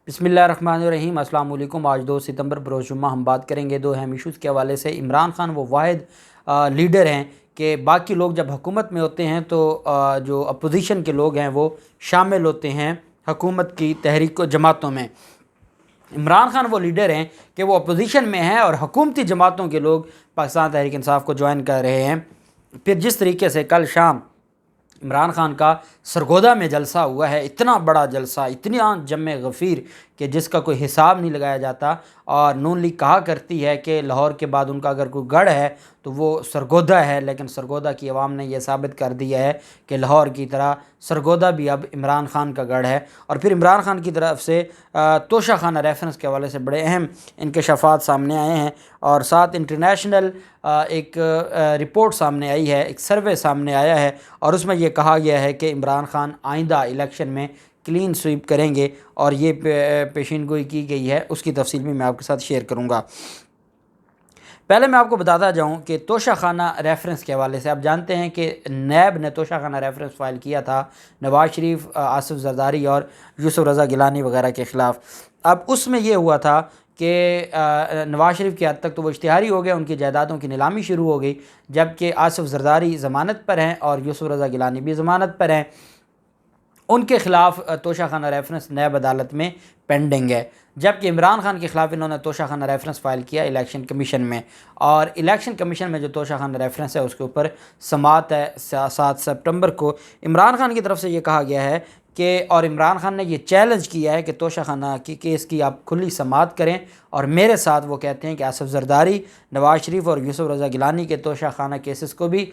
बिस्मिल्लाहिर्रहमानिर्रहीम। अस्सलाम वालेकुम। आज 2 सितंबर बरोज़ जुम्मा हम बात करेंगे दो अहम इशूज़ के हवाले से। इमरान खान वो वाहिद लीडर हैं कि बाकी लोग जब हुकूमत में होते हैं तो जो अपोजिशन के लोग हैं वो शामिल होते हैं हुकूमत की तहरीक जमातों में। इमरान खान वो लीडर हैं कि वो अपोजिशन में हैं और हुकूमती जमातों के लोग पाकिस्तान तहरीक इंसाफ को ज्वाइन कर रहे हैं। फिर जिस तरीके से कल शाम इमरान खान का सरगोदा में जलसा हुआ है, इतना बड़ा जलसा, इतना जम गफ़ीर कि जिसका कोई हिसाब नहीं लगाया जाता। और नून लीग कहा करती है कि लाहौर के बाद उनका अगर कोई गढ़ है तो वो सरगोदा है, लेकिन सरगोदा की आवाम ने यह साबित कर दिया है कि लाहौर की तरह सरगोदा भी अब इमरान खान का गढ़ है। और फिर इमरान खान की तरफ से तोशा खाना रेफरेंस के हवाले से बड़े अहम इंकशाफात सामने आए हैं और साथ इंटरनेशनल एक रिपोर्ट सामने आई है, एक सर्वे सामने आया है और उसमें यह कहा गया है कि इमरान खान आइंदा इलेक्शन में क्लीन स्वीप करेंगे और ये पेशीन गोई की गई है। उसकी तफसील भी मैं आपके साथ शेयर करूँगा। पहले मैं आपको बताता जाऊं कि तोशा खाना रेफरेंस के हवाले से आप जानते हैं कि नैब ने तोशा खाना रेफरेंस फ़ाइल किया था नवाज़ शरीफ, आसिफ जरदारी और यूसुफ रज़ा गिलानी वगैरह के ख़िलाफ़। अब उसमें यह हुआ था कि नवाज़ शरीफ की हद तक तो वो इश्तिहारी हो गया, उनकी जायदादों की नीलामी शुरू हो गई, जबकि आसिफ जरदारी ज़मानत पर हैं और यूसुफ रज़ा गिलानी भी ज़मानत पर हैं। उनके ख़िलाफ़ तोशा खाना रेफरेंस नैब अदालत में पेंडिंग है, जबकि इमरान खान के ख़िलाफ़ इन्होंने तोशा खाना रेफरेंस फ़ाइल किया इलेक्शन कमीशन में। और इलेक्शन कमीशन में जो तोशा खाना रेफरेंस है उसके ऊपर समाअत है 7 सितंबर को। इमरान खान की तरफ से ये कहा गया है कि और इमरान खान ने ये चैलेंज किया है कि तोशा खाना की केस की आप खुली समाअत करें और मेरे साथ वो कहते हैं कि आसिफ जरदारी, नवाज़ शरीफ और यूसुफ रज़ा गिलानी के तोशा खाना केसेस को भी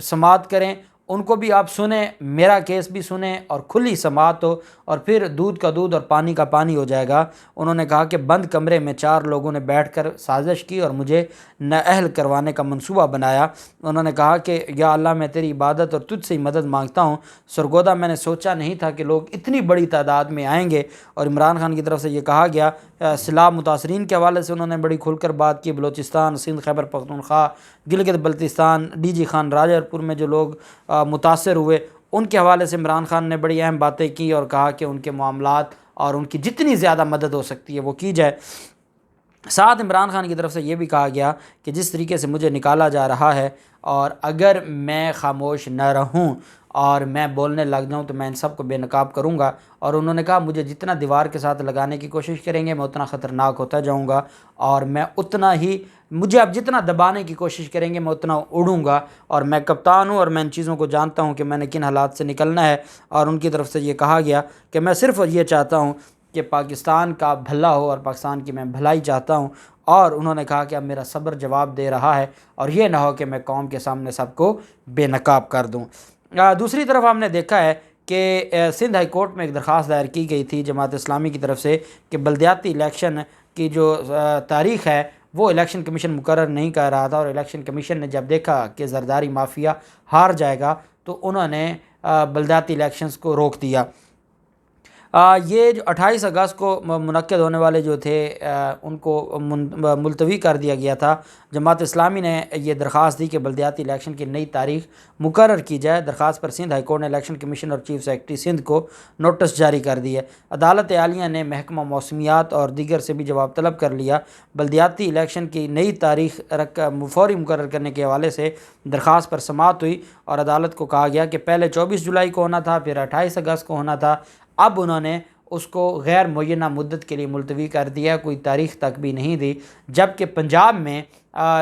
समाअत करें, उनको भी आप सुने, मेरा केस भी सुने और खुली समाअत हो और फिर दूध का दूध और पानी का पानी हो जाएगा। उन्होंने कहा कि बंद कमरे में 4 लोगों ने बैठकर साजिश की और मुझे नाअहल करवाने का मंसूबा बनाया। उन्होंने कहा कि या अल्लाह, मैं तेरी इबादत और तुझसे ही मदद मांगता हूँ। सरगोदा मैंने सोचा नहीं था कि लोग इतनी बड़ी तादाद में आएंगे। और इमरान खान की तरफ से ये कहा गया, सैलाब मुतासरीन के हवाले से उन्होंने बड़ी खुलकर बात की। बलूचिस्तान, सिंध, खैबर पख्तूनख्वा, गिलगित बल्तिस्तान, डीजी खान राजापुर में जो लोग मुतासर हुए उनके हवाले से इमरान खान ने बड़ी अहम बातें की और कहा कि उनके मामलात और उनकी जितनी ज़्यादा मदद हो सकती है वो की जाए। साथ इमरान खान की तरफ से ये भी कहा गया कि जिस तरीके से मुझे निकाला जा रहा है और अगर मैं खामोश न रहूं और मैं बोलने लग जाऊं तो मैं इन सब को बेनकाब करूंगा। और उन्होंने कहा मुझे जितना दीवार के साथ लगाने की कोशिश करेंगे मैं उतना ख़तरनाक होता जाऊंगा और मैं उतना ही, मुझे अब जितना दबाने की कोशिश करेंगे मैं उतना उड़ूंगा और मैं कप्तान हूँ और मैं इन चीज़ों को जानता हूँ कि मैंने किन हालात से निकलना है। और उनकी तरफ से ये कहा गया कि मैं सिर्फ ये चाहता हूँ कि पाकिस्तान का भला हो और पाकिस्तान की मैं भलाई चाहता हूँ। और उन्होंने कहा कि अब मेरा सब्र जवाब दे रहा है और ये ना हो कि मैं कौम के सामने सबको बेनकाब कर दूँ। दूसरी तरफ हमने देखा है कि सिंध हाई कोर्ट में एक दरख्वास्त दायर की गई थी जमात इस्लामी की तरफ से कि बल्दियाती इलेक्शन की जो तारीख़ है वो इलेक्शन कमीशन मुकर्रर नहीं कर रहा था। और इलेक्शन कमीशन ने जब देखा कि जरदारी माफिया हार जाएगा तो उन्होंने बल्दियाती इलेक्शंस को रोक दिया। ये जो 28 अगस्त को मुनक्किद होने वाले जो थे उनको मुलतवी कर दिया गया था। जमात इस्लामी ने यह दरख्वास्त दी कि बल्दियाती इलेक्शन की नई तारीख मुकर्रर की जाए। दरख्वास्त पर सिंध हाई कोर्ट ने इलेक्शन कमीशन और चीफ सेक्रेटरी सिंध को नोटिस जारी कर दी है। अदालत आलिया ने महकमा मौसमियात और दीगर से भी जवाब तलब कर लिया। बल्दियाती इलेक्शन की नई तारीख फौरी मुकर्रर करने के हवाले से दरख्वास्त पर समाअत हुई और अदालत को कहा गया कि पहले 24 जुलाई को होना था, फिर 28 अगस्त को होना था। अब उन्होंने उसको गैर मुय्यना मुद्दत के लिए मुलतवी कर दिया, कोई तारीख़ तक भी नहीं दी। जबकि पंजाब में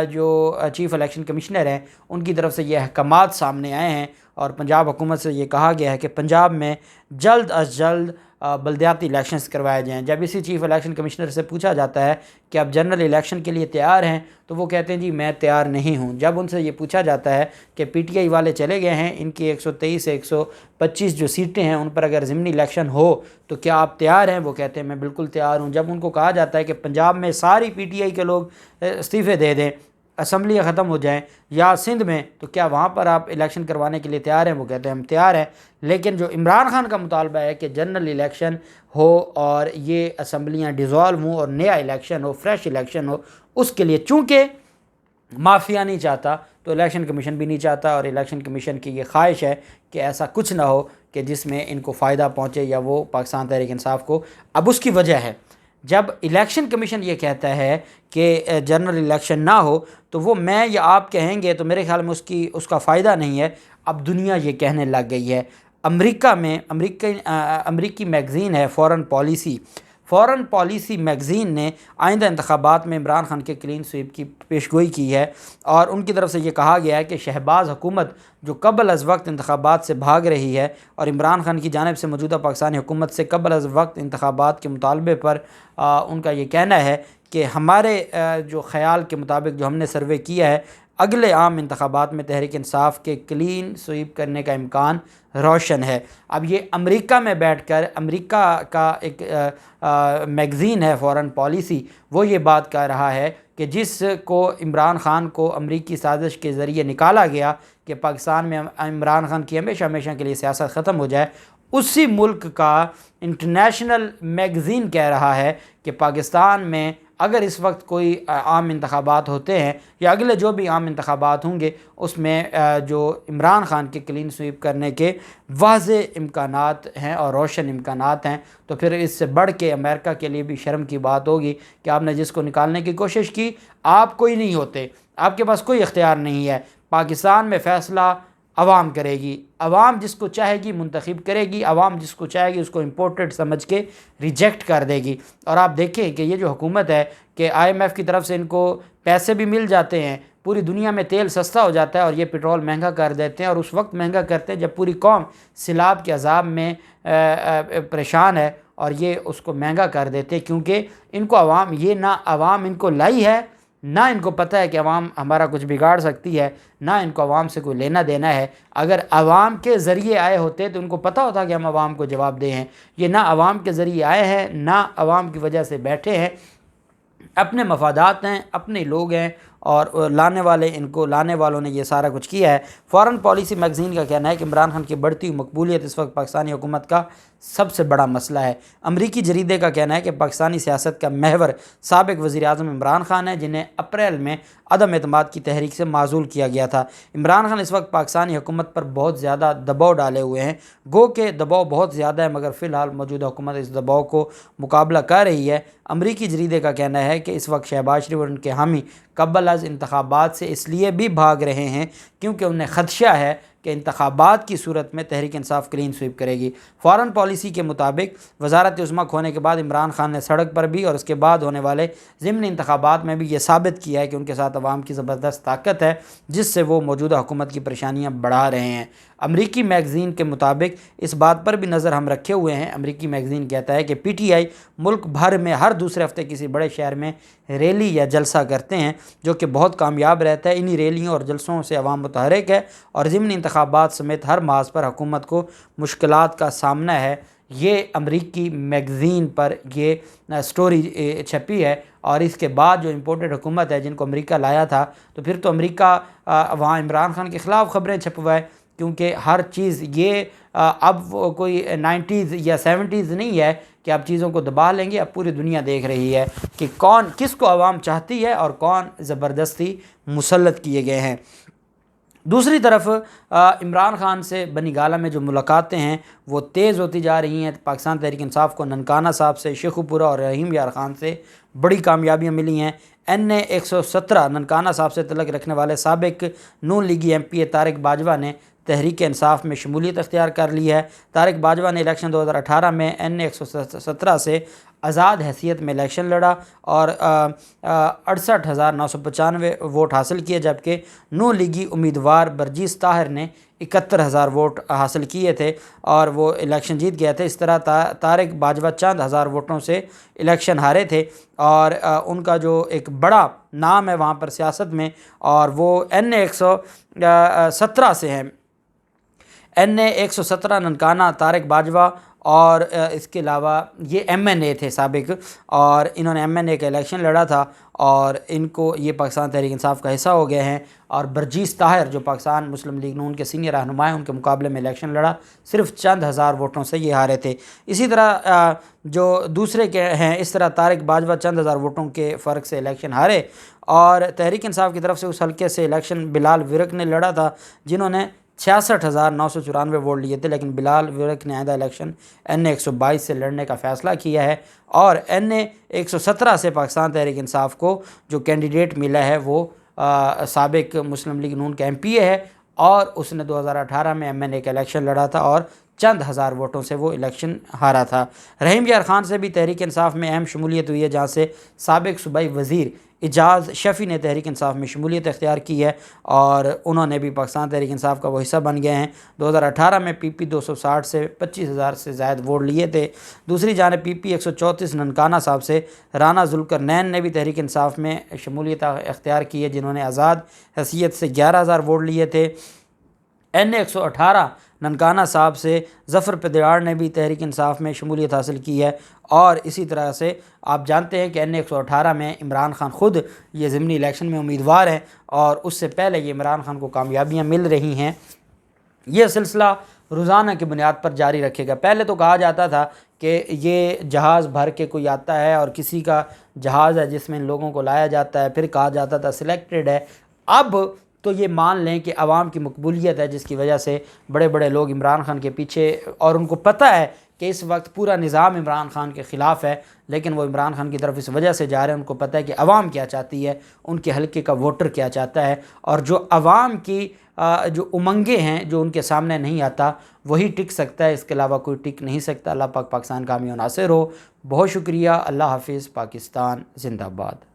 जो चीफ़ इलेक्शन कमिश्नर हैं उनकी तरफ से ये अहकामात सामने आए हैं और पंजाब हुकूमत से ये कहा गया है कि पंजाब में जल्द अज जल्द बल्दियाती इलेक्शंस करवाए जाएँ। जब इसी चीफ़ इलेक्शन कमिश्नर से पूछा जाता है कि आप जनरल इलेक्शन के लिए तैयार हैं तो वो कहते हैं जी मैं तैयार नहीं हूं। जब उनसे ये पूछा जाता है कि पीटीआई वाले चले गए हैं, इनकी 123 से 125 जो सीटें हैं उन पर अगर ज़िमनी इलेक्शन हो तो क्या आप तैयार हैं, वो कहते हैं मैं बिल्कुल तैयार हूँ। जब उनको कहा जाता है कि पंजाब में सारी पीटीआई के लोग इस्तीफ़े दे दें, असम्बलियाँ ख़त्म हो जाएं, या सिंध में, तो क्या वहाँ पर आप इलेक्शन करवाने के लिए तैयार हैं, वो कहते हैं हम तैयार हैं। लेकिन जो इमरान खान का मुतालबा है कि जनरल इलेक्शन हो और ये असम्बलियाँ डिज़ोल्व हों और नया इलेक्शन हो, फ्रेश इलेक्शन हो, उसके लिए चूँकि माफिया नहीं चाहता तो इलेक्शन कमीशन भी नहीं चाहता, और इलेक्शन कमीशन की ये ख्वाहिश है कि ऐसा कुछ ना हो कि जिसमें इनको फ़ायदा पहुँचे या वो पाकिस्तान तहरीक इंसाफ को। अब उसकी वजह है, जब इलेक्शन कमीशन ये कहता है कि जनरल इलेक्शन ना हो, तो वो मैं या आप कहेंगे तो मेरे ख्याल में उसका फ़ायदा नहीं है। अब दुनिया ये कहने लग गई है। अमेरिका में अमेरिकी मैगज़ीन है फ़ॉरेन पॉलिसी मैगज़ीन ने आइंदा इंतखाबात में इमरान खान के क्लीन स्वीप की पेशगोई की है, और उनकी तरफ से ये कहा गया है कि शहबाज हुकूमत जो कबल अज़ वक्त इंतखाबात से भाग रही है, और इमरान खान की जानिब से मौजूदा पाकिस्तानी हुकूमत से कबल अज़ वक्त इंतखाबात के मुतालबे पर उनका ये कहना है कि हमारे जो ख़याल के मुताबिक जो हमने सर्वे किया है, अगले आम इंतखाबात में तहरीक इंसाफ के क्लीन स्वीप करने का इम्कान रोशन है। अब ये अमेरिका में बैठकर, अमेरिका का एक मैगज़ीन है फ़ॉरेन पॉलिसी, वो ये बात कह रहा है कि जिसको इमरान खान को अमेरिकी साजिश के ज़रिए निकाला गया कि पाकिस्तान में इमरान खान की हमेशा हमेशा के लिए सियासत ख़त्म हो जाए, उसी मुल्क का इंटरनेशनल मैगज़ीन कह रहा है कि पाकिस्तान में अगर इस वक्त कोई आम इंतखाबात होते हैं या अगले जो भी आम इंतखाबात होंगे, उसमें जो इमरान खान के क्लीन स्वीप करने के वाज़े इम्कानात हैं और रोशन इम्कानात हैं, तो फिर इससे बढ़ के अमेरिका के लिए भी शर्म की बात होगी कि आपने जिसको निकालने की कोशिश की, आप कोई नहीं होते, आपके पास कोई इख्तियार नहीं है। पाकिस्तान में फ़ैसला अवाम करेगी, अवाम जिसको चाहेगी मुंतखब करेगी, अवाम जिसको चाहेगी उसको इम्पोर्टेड समझ के रिजेक्ट कर देगी। और आप देखें कि ये जो हुकूमत है कि IMF की तरफ से इनको पैसे भी मिल जाते हैं, पूरी दुनिया में तेल सस्ता हो जाता है और ये पेट्रोल महंगा कर देते हैं, और उस वक्त महंगा करते हैं जब पूरी कौम सिलाब के अजाब में परेशान है, और ये उसको महंगा कर देते हैं क्योंकि इनको अवाम, ये ना अवाम इनको लाई है, ना इनको पता है कि अवाम हमारा कुछ बिगाड़ सकती है, ना इनको अवाम से कोई लेना देना है। अगर अवाम के ज़रिए आए होते तो उनको पता होता कि हम अवाम को जवाब दे हैं। ये ना अवाम के ज़रिए आए हैं, ना अवाम की वजह से बैठे हैं, अपने मफादात हैं, अपने लोग हैं, और लाने वालों ने ये सारा कुछ किया है। फ़ॉरेन पॉलिसी मैगज़ीन का कहना है कि इमरान खान की बढ़ती हुई मकबूलियत इस वक्त पाकिस्तानी हुकूमत का सबसे बड़ा मसला है। अमरीकी जरीदे का कहना है कि पाकिस्तानी सियासत का महवर साबिक़ वज़ीर-ए-आज़म इमरान खान है, जिन्हें अप्रैल में अदम एतमाद की तहरीक से माज़ूल किया गया था। इमरान खान इस वक्त पाकिस्तानी हुकूमत पर बहुत ज़्यादा दबाव डाले हुए हैं, गो के दबाव बहुत ज़्यादा है, मगर फ़िलहाल मौजूदा हुकूमत इस दबाव को मुकाबला कर रही है। अमरीकी जरीदे का कहना है कि इस वक्त शहबाज शरीफ और उनके हामी कबल अज़ इंतखाबात से इसलिए भी भाग रहे हैं क्योंकि उन्हें ख़दशा है कि इंतखाबात की सूरत में तहरीक इंसाफ क्लीन स्वीप करेगी। फ़ॉरेन पॉलिसी के मुताबिक वज़ारत उज़्मा खोने के बाद इमरान खान ने सड़क पर भी और उसके बाद होने वाले ज़िमनी इंतखाबात में भी ये साबित किया है कि उनके साथ अवाम की ज़बरदस्त ताकत है, जिससे वो मौजूदा हुकूमत की परेशानियाँ बढ़ा रहे हैं। अमरीकी मैगज़ीन के मुताबिक इस बात पर भी नज़र हम रखे हुए हैं। अमरीकी मैगज़ीन कहता है कि PTI मुल्क भर में हर दूसरे हफ्ते किसी बड़े शहर में रैली या जलसा करते हैं, जो कि बहुत कामयाब रहता है। इन्हीं रैलियों और जलसों से अवाम मुतहरिक है और ज़िमनी इंतखाबात समेत हर माज पर हुकूमत को मुश्किलात का सामना है। ये अमरीकी मैगज़ीन पर ये स्टोरी छपी है, और इसके बाद जो इम्पोर्टेड हुकूमत है जिनको अमेरिका लाया था, तो फिर तो अमेरिका वहाँ इमरान खान के ख़िलाफ़ ख़बरें छपवाए, क्योंकि हर चीज़ ये अब कोई 90s या 70s नहीं है कि आप चीज़ों को दबा लेंगे। अब पूरी दुनिया देख रही है कि कौन किसको आवाम चाहती है और कौन ज़बरदस्ती मुसल्लत किए गए हैं। दूसरी तरफ इमरान खान से बनी गाला में जो मुलाकातें हैं वो तेज़ होती जा रही हैं। पाकिस्तान तहरीक इंसाफ को ननकाना साहब से, शेखुपुरा और रहीम यार खान से बड़ी कामयाबियाँ मिली हैं। NA 117 ननकाना साहब से तल्लुक़ रखने वाले साबिक़ नून लीगी MP तारिक बाजवा ने तहरीक इंसाफ में शमूलियत अख्तियार कर ली है। तारिक बाजवा ने इलेक्शन 2018 में NA 117 से आज़ाद हैसियत में इलेक्शन लड़ा और 68,995 वोट हासिल किए, जबकि नून लीगी उम्मीदवार बरजीस ताहिर ने 71,000 वोट हासिल किए थे और वो इलेक्शन जीत गए थे। इस तरह तारिक बाजवा चंद हज़ार वोटों से इलेक्शन हारे थे और उनका जो एक बड़ा नाम है वहाँ पर सियासत में, और वो NA 117 से हैं। NA 117 ननकाना तारिक बाजवा और इसके अलावा ये MNA थे साबिक, और इन्होंने MNA का इलेक्शन लड़ा था और इनको ये पाकिस्तान तहरीक इंसाफ का हिस्सा हो गए हैं। और बरजीस ताहिर जो पाकिस्तान मुस्लिम लीग नून के सीनियर रहनुमा हैं, उनके मुकाबले में इलेक्शन लड़ा, सिर्फ चंद हज़ार वोटों से ये हारे थे। इसी तरह जो दूसरे के हैं, इस तरह तारिक बाजवा चंद हज़ार वोटों के फ़र्क से इलेक्शन हारे। और तहरीक इंसाफ की तरफ से उस हल्के से इलेक्शन बिलाल विरक ने लड़ा था, जिन्होंने 66,994 वोट लिए थे। लेकिन बिलाल विरक ने आइंदा इलेक्शन NA 122 से लड़ने का फ़ैसला किया है और NA 117 से पाकिस्तान तहरीक इंसाफ को जो कैंडिडेट मिला है वो साबिक मुस्लिम लीग नून का MPA है, और उसने 2018 में MNA का इलेक्शन लड़ा था और चंद हज़ार वोटों से वो इलेक्शन हारा था। रहीम यार खान से भी तहरीक इंसाफ में अहम शमूलियत हुई है, जहाँ से साबिक सूबाई वज़ीर इजाज़ शफ़ी ने तहरीक इंसाफ में शमूलियत इख्तियार की है और उन्होंने भी पाकिस्तान तहरीक इंसाफ का वो हिस्सा बन गए हैं। 2018 में PP 260 से 25,000 से ज़ायद वोट लिए थे। दूसरी जानिब PP 134 ननकाना साहब से राना जुल्करनैन ने भी तहरीक इंसाफ में शमूलियत इख्तियार की है, जिन्होंने आज़ाद हैसियत से 11,000 वोट लिए थे। NA 118 ननकाना साहब से ज़फ़र पदियाड़ ने भी तहरीक इंसाफ में शमूलियत हासिल की है। और इसी तरह से आप जानते हैं कि NA 118 में इमरान खान ख़ुद ये ज़िमनी इलेक्शन में उम्मीदवार हैं और उससे पहले ये इमरान खान को कामयाबियाँ मिल रही हैं। ये सिलसिला रोज़ाना की बुनियाद पर जारी रखेगा। पहले तो कहा जाता था कि ये जहाज़ भर के कोई आता है और किसी का जहाज़ है जिसमें इन लोगों को लाया जाता है, फिर कहा जाता था सिलेक्टेड है। अब तो ये मान लें कि आवाम की मकबूलियत है, जिसकी वजह से बड़े बड़े लोग इमरान खान के पीछे, और उनको पता है कि इस वक्त पूरा निज़ाम इमरान खान के ख़िलाफ़ है, लेकिन वो इमरान खान की तरफ इस वजह से जा रहे हैं, उनको पता है कि अवाम क्या चाहती है, उनके हल्के का वोटर क्या चाहता है, और जो अवाम की जो उमंगे हैं, जो उनके सामने नहीं आता, वही टिक सकता है, इसके अलावा कोई टिक नहीं सकता। अल्लाह पाक पाकिस्तान कामयाब नासिर हो। बहुत शुक्रिया। अल्लाह हाफिज़। पाकिस्तान जिंदाबाद।